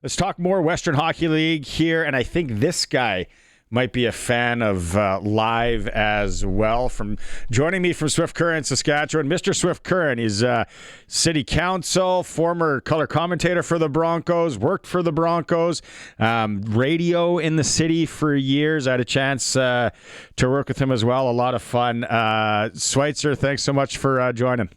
Let's talk more Western Hockey League here, and I think this guy might be a fan of live as well. From joining me from Swift Current, Saskatchewan, Mr. Swift Current. He's city council, former color commentator for the Broncos, worked for the Broncos, radio in the city for years. I had a chance to work with him as well. A lot of fun. Swïtzer, thanks so much for joining.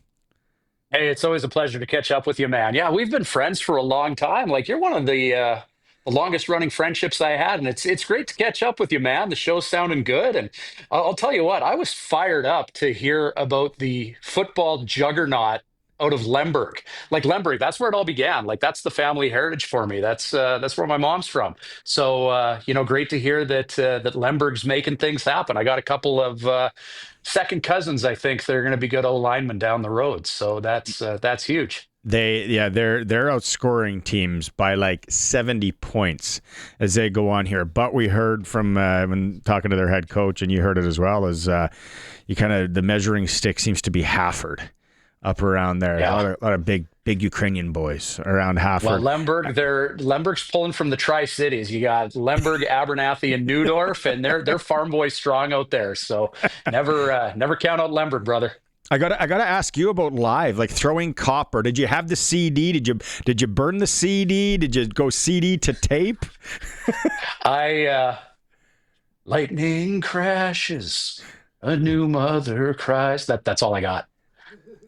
Hey, it's always a pleasure to catch up with you, man. Yeah, we've been friends for a long time. Like you're one of the longest running friendships I had, and it's great to catch up with you, man. The show's sounding good, and I'll tell you what, I was fired up to hear about the football juggernaut out of Lemberg. Like Lemberg, that's where it all began. Like that's the family heritage for me. That's where my mom's from. So great to hear that Lemberg's making things happen. I got a couple of second cousins. I think they're going to be good O linemen down the road. So that's huge. They're outscoring teams by like 70 points as they go on here. But we heard from when talking to their head coach, and you heard it as well, is the measuring stick seems to be Hafford up around there. Yeah. A lot of big Ukrainian boys around Hafford. Well, Lemberg's pulling from the Tri-Cities. You got Lemberg, Abernathy, and Newdorf, and they're farm boys strong out there. So never count out Lemberg, brother. I gotta ask you about live, like throwing copper. Did you have the CD? Did you burn the CD? Did you go CD to tape? Lightning crashes, a new mother cries. That's all I got.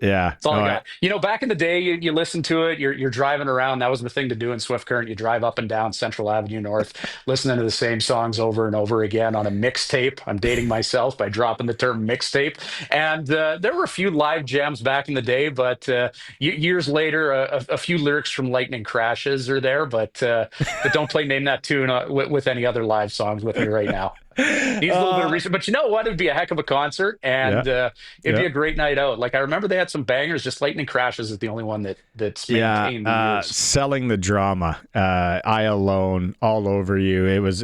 Yeah, That's all I got. Back in the day, you listen to it. You're driving around. That was the thing to do in Swift Current. You drive up and down Central Avenue North, listening to the same songs over and over again on a mixtape. I'm dating myself by dropping the term mixtape. And there were a few live jams back in the day, but years later, a few lyrics from Lightning Crashes are there. But don't play Name That Tune with any other live songs with me right now. Needs a little bit of research, but you know what? It'd be a heck of a concert, and it'd be a great night out. Like I remember they had some bangers. Just Lightning Crashes is the only one that's maintained the years. Selling the drama. I Alone, All Over You. It was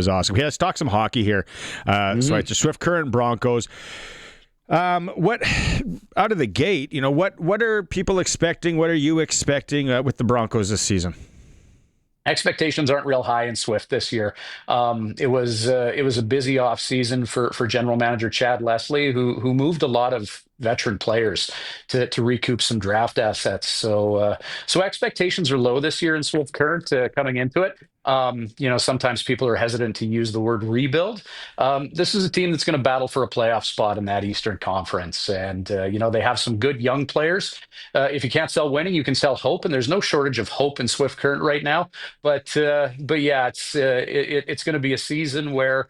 awesome. Okay, let's talk some hockey here. So it's the Swift Current Broncos. What out of the gate? What are people expecting? What are you expecting with the Broncos this season? Expectations aren't real high in Swift this year. It was a busy off season for general manager Chad Leslie, who moved a lot of veteran players to recoup some draft assets. So expectations are low this year in Swift Current coming into it. Sometimes people are hesitant to use the word rebuild. This is a team that's going to battle for a playoff spot in that Eastern Conference. And, they have some good young players. If you can't sell winning, you can sell hope. And there's no shortage of hope in Swift Current right now. But yeah, it's going to be a season where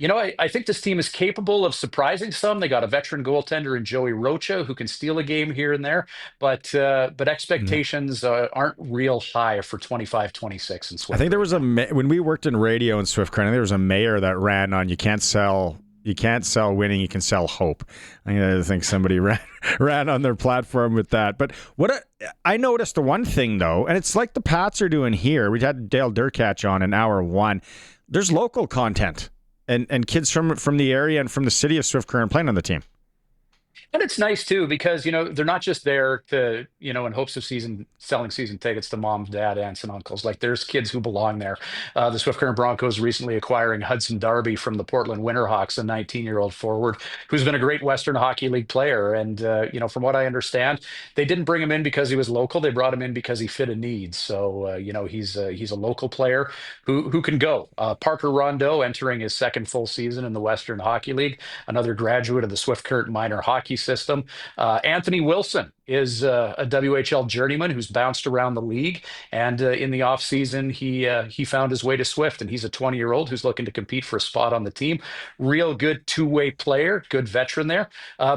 I think this team is capable of surprising some. They got a veteran goaltender in Joey Rocha who can steal a game here and there, but expectations aren't real high for 25-26 in Swift. I think there was when we worked in radio in Swift Current, there was a mayor that ran on you can't sell winning, you can sell hope. I think somebody ran on their platform with that. But I noticed the one thing though, and it's like the Pats are doing here. We had Dale Durkach on in hour one. There's local content. And kids from the area and from the city of Swift Current playing on the team. And it's nice too because they're not just there to in hopes of selling season tickets to moms, dad, aunts, and uncles. Like there's kids who belong there. The Swift Current Broncos recently acquiring Hudson Darby from the Portland Winterhawks, a 19-year-old forward who's been a great Western Hockey League player. And from what I understand, they didn't bring him in because he was local. They brought him in because he fit a need. So he's a local player who can go. Parker Rondeau entering his second full season in the Western Hockey League, another graduate of the Swift Current minor hockey system. Anthony Wilson is a WHL journeyman who's bounced around the league, and in the offseason, he found his way to Swift, and he's a 20-year-old who's looking to compete for a spot on the team. Real good two-way player, good veteran there.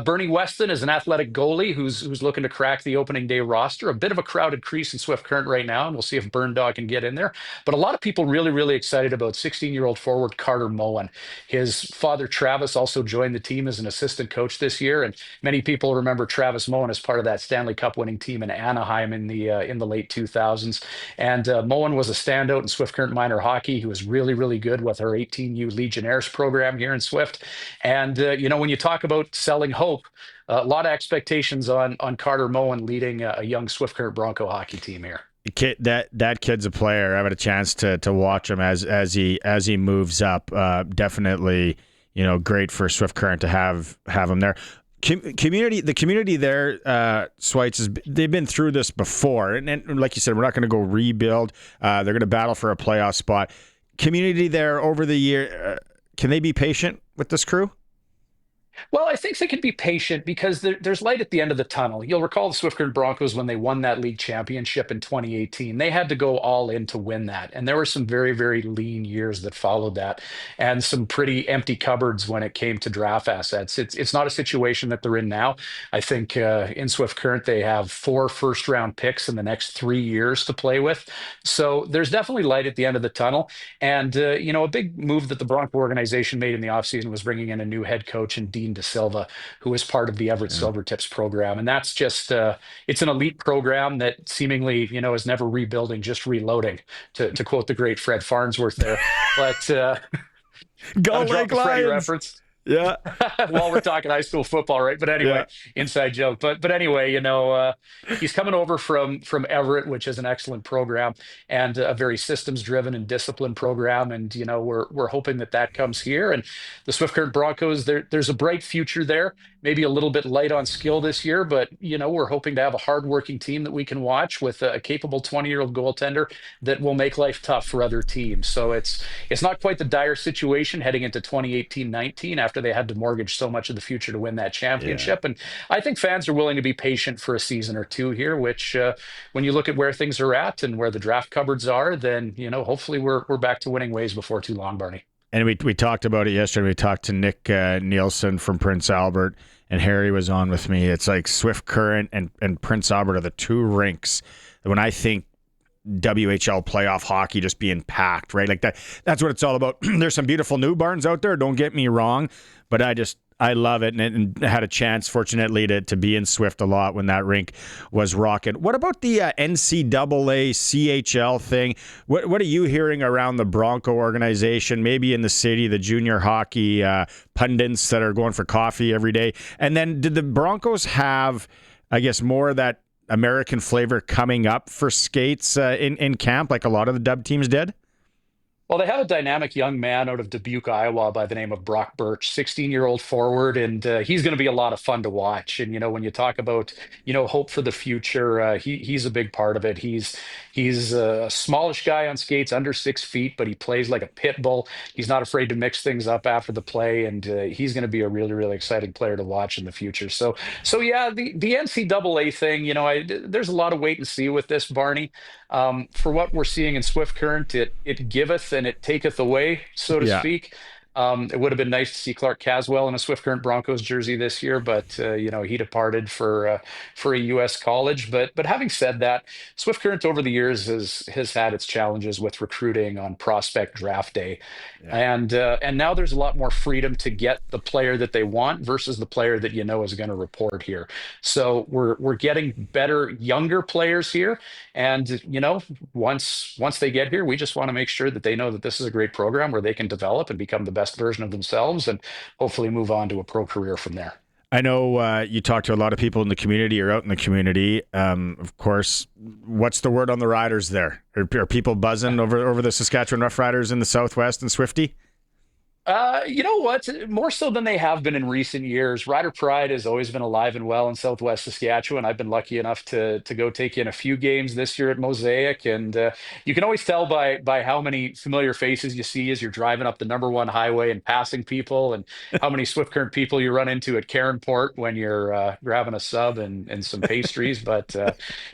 Bernie Weston is an athletic goalie who's looking to crack the opening day roster. A bit of a crowded crease in Swift Current right now, and we'll see if Burn Dog can get in there. But a lot of people really, really excited about 16-year-old forward Carter Moen. His father, Travis, also joined the team as an assistant coach this year, and many people remember Travis Moen as part of that Stanley Cup winning team in Anaheim in the late 2000s. And Moen was a standout in Swift Current minor hockey. He was really, really good with our 18U Legionnaires program here in Swift. And, when you talk about selling hope, a lot of expectations on Carter Moen leading a young Swift Current Bronco hockey team here. That kid's a player. I've had a chance to watch him as he moves up. Definitely, great for Swift Current to have him there. The community there, Swïtzer, they've been through this before, and like you said, we're not going to go rebuild. They're going to battle for a playoff spot. Community there over the year, can they be patient with this crew? Well, I think they can be patient because there's light at the end of the tunnel. You'll recall the Swift Current Broncos when they won that league championship in 2018. They had to go all in to win that. And there were some very, very lean years that followed that and some pretty empty cupboards when it came to draft assets. It's not a situation that they're in now. I think in Swift Current, they have 4 first-round picks in the next 3 years to play with. So there's definitely light at the end of the tunnel. And, a big move that the Bronco organization made in the offseason was bringing in a new head coach and Dean De Silva, who was part of the Everett Yeah. Silvertips program. And that's just, it's an elite program that seemingly, is never rebuilding, just reloading, to quote the great Fred Farnsworth there. But Go I'll drop Lake the Freddie Lions! reference. Yeah. While we're talking high school football, right? But anyway, inside joke. But anyway, he's coming over from Everett, which is an excellent program and a very systems driven and disciplined program. And we're hoping that comes here. And the Swift Current Broncos, there's a bright future there. Maybe a little bit light on skill this year, but we're hoping to have a hardworking team that we can watch with a capable 20-year-old goaltender that will make life tough for other teams. So it's not quite the dire situation heading into 2018-19 after they had to mortgage so much of the future to win that Yeah. championship. And I think fans are willing to be patient for a season or two here, which when you look at where things are at and where the draft cupboards are, then hopefully we're back to winning ways before too long, Barney. And we talked about it yesterday. We talked to Nick Nielsen from Prince Albert, and Harry was on with me. It's like Swift Current and Prince Albert are the 2 rinks that when I think WHL playoff hockey just being packed, right? Like that's what it's all about. There's some beautiful new barns out there, don't get me wrong, but I love it, and had a chance, fortunately, to be in Swift a lot when that rink was rocking. What about the NCAA CHL thing? What are you hearing around the Bronco organization, maybe in the city, the junior hockey pundits that are going for coffee every day? And then did the Broncos have, I guess, more of that American flavor coming up for skates in camp like a lot of the dub teams did? Well, they have a dynamic young man out of Dubuque, Iowa, by the name of Brock Birch, 16-year-old forward, and he's going to be a lot of fun to watch. And when you talk about hope for the future, he's a big part of it. He's a smallish guy on skates, under 6 feet, but he plays like a pit bull. He's not afraid to mix things up after the play, and he's going to be a really, really exciting player to watch in the future. So yeah, the NCAA thing, there's a lot of wait and see with this, Barney. For what we're seeing in Swift Current, it giveth and it taketh away, so to Yeah. speak. It would have been nice to see Clark Caswell in a Swift Current Broncos jersey this year, but he departed for a U.S. college. But having said that, Swift Current over the years has had its challenges with recruiting on prospect draft day, Yeah. and now there's a lot more freedom to get the player that they want versus the player that is going to report here. So we're getting better younger players here, and once they get here, we just want to make sure that they know that this is a great program where they can develop and become the best version of themselves and hopefully move on to a pro career from there. I know you talk to a lot of people in the community or out in the community. Of course, what's the word on the Riders there? Are people buzzing over the Saskatchewan Roughriders in the Southwest and Swifty? You know what? More so than they have been in recent years. Rider Pride has always been alive and well in Southwest Saskatchewan. I've been lucky enough to go take in a few games this year at Mosaic, and you can always tell by how many familiar faces you see as you're driving up the #1 highway and passing people, and how many Swift Current people you run into at Caronport when you're grabbing a sub and some pastries. But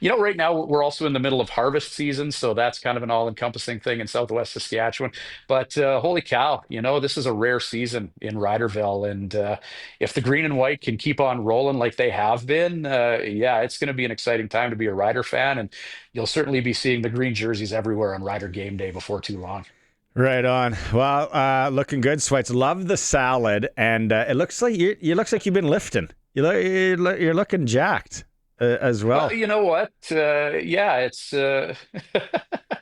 right now we're also in the middle of harvest season, so that's kind of an all-encompassing thing in Southwest Saskatchewan. But holy cow, this is a rare season in Riderville, and if the green and white can keep on rolling like they have been, yeah, it's going to be an exciting time to be a Rider fan, and you'll certainly be seeing the green jerseys everywhere on Rider game day before too long. Right on. Well, looking good, Switz. Love the salad, and it looks like you've been lifting. You're looking jacked. as Well, well. you know what? Yeah, it's.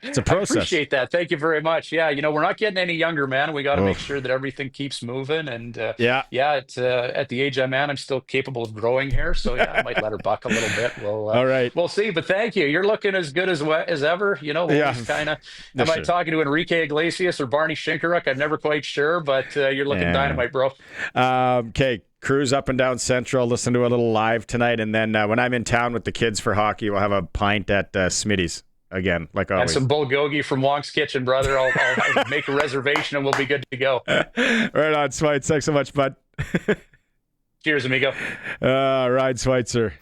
It's a I process. appreciate that. Thank you very much. Yeah, we're not getting any younger, man. We got to make sure Oof. that everything keeps moving. And Yeah. yeah, at the age I'm at, I'm still capable of growing hair. So yeah, I might let her buck a little bit. All right. We'll see. But thank you. You're looking as good as ever. Yeah. Always kind of. No, Am I sure. talking to Enrique Iglesias or Barney Shinkaruk? I'm never quite sure, but you're looking Yeah. dynamite, bro. Okay. Cruise up and down Central, listen to a little live tonight. And then when I'm in town with the kids for hockey, we'll have a pint at Smitty's again, like And always. some bulgogi from Wong's Kitchen, brother. I'll make a reservation and we'll be good to go. Right on, Switzer. Thanks so much, bud. Cheers, amigo. Ryan Switzer.